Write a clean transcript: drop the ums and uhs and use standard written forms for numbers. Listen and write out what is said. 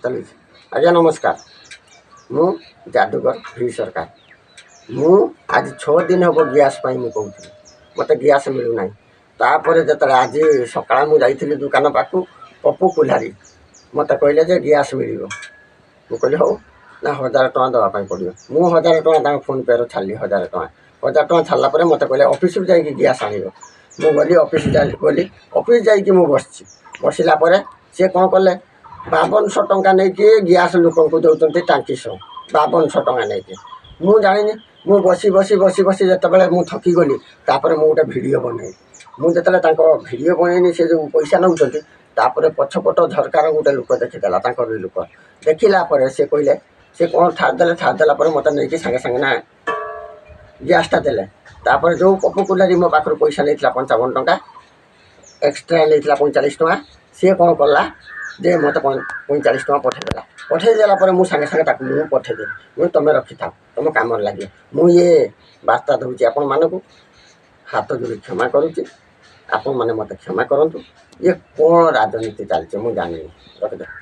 ଚାଲିଛି। ଆଜ୍ଞା ନମସ୍କାର, ମୁଁ ଯାଦୁଗର ଭି ସରକାର। ମୁଁ ଆଜି 6 ଦିନ ହେବ ଗ୍ୟାସ୍ ପାଇଁ ମୁଁ କହୁଥିଲି, ମୋତେ ଗ୍ୟାସ୍ ମିଳୁନାହିଁ। ତାପରେ ଯେତେବେଳେ ଆଜି ସକାଳେ ମୁଁ ଯାଇଥିଲି ଦୋକାନ ପାଖକୁ, ପପୁ କୁଲ୍ହାରୀ ମୋତେ କହିଲେ ଯେ ଗ୍ୟାସ୍ ମିଳିବ। ମୁଁ କହିଲି ହଉ, ନା 1000 ଟଙ୍କା ଦେବା ପାଇଁ ପଡ଼ିବ। ମୁଁ 1000 ଟଙ୍କା ତାଙ୍କ ଫୋନ୍ପେ'ରୁ ଛାଡ଼ିଲି। 1000 ଟଙ୍କା ଛାଡ଼ିଲା ପରେ ମୋତେ କହିଲେ ଅଫିସକୁ ଯାଇକି ଗ୍ୟାସ୍ ଆଣିବ। ମୁଁ ଗଲି ଅଫିସ ଗଲି, ଅଫିସ ଯାଇକି ମୁଁ ବସିଲା ପରେ ସିଏ କ'ଣ କଲେ, 5200 ଟଙ୍କା ନେଇକି ଗ୍ୟାସ୍ ଲୋକଙ୍କୁ ଦେଉଛନ୍ତି ଟାଙ୍କି ସହ। 5200 ଟଙ୍କା ନେଇକି ମୁଁ ଜାଣିନି। ମୁଁ ବସି ଯେତେବେଳେ ମୁଁ ଥକିଗଲି, ତାପରେ ମୁଁ ଗୋଟେ ଭିଡ଼ିଓ ବନେଇଲି। ମୁଁ ଯେତେବେଳେ ତାଙ୍କ ଭିଡ଼ିଓ ବନେଇନି, ସେ ଯେଉଁ ପଇସା ନେଉଛନ୍ତି, ତାପରେ ପଛପଟ ଝରକାର ଗୋଟେ ଲୋକ ଦେଖିଦେଲା। ତାଙ୍କର ବି ଲୋକ ଦେଖିଲା ପରେ ସେ କହିଲେ, ସେ କ'ଣ ଛାଡ଼ିଦେଲା ପରେ ମୋତେ ନେଇକି ସାଙ୍ଗେ ସାଙ୍ଗେ ନା ଗ୍ୟାସ୍ଟା ଦେଲେ। ତାପରେ ଯେଉଁ ପପୁ କୁଲ୍ହାରୀ ମୋ ପାଖରୁ ପଇସା ନେଇଥିଲା 55 ଟଙ୍କା, ଏକ୍ସଟ୍ରା ନେଇଥିଲା 45 ଟଙ୍କା, ସିଏ କ'ଣ କଲା ଯେ ମୋତେ 45 ଟଙ୍କା ପଠାଇଦେଲା ପରେ ମୁଁ ସାଙ୍ଗେ ସାଙ୍ଗେ ତାକୁ ମୁଁ ପଠାଇଦେଲି। ମୁଁ ତୁମେ ରଖିଥାଅ, ତୁମ କାମରେ ଲାଗିବ। ମୁଁ ଇଏ ବାର୍ତ୍ତା ଦେଉଛି ଆପଣମାନଙ୍କୁ, ହାତ ଯୋଡ଼ି କ୍ଷମା କରୁଛି। ଆପଣମାନେ ମୋତେ କ୍ଷମା କରନ୍ତୁ। ଇଏ କ'ଣ ରାଜନୀତି ଚାଲିଛି ମୁଁ ଜାଣିନି। ରଖିଦେବା।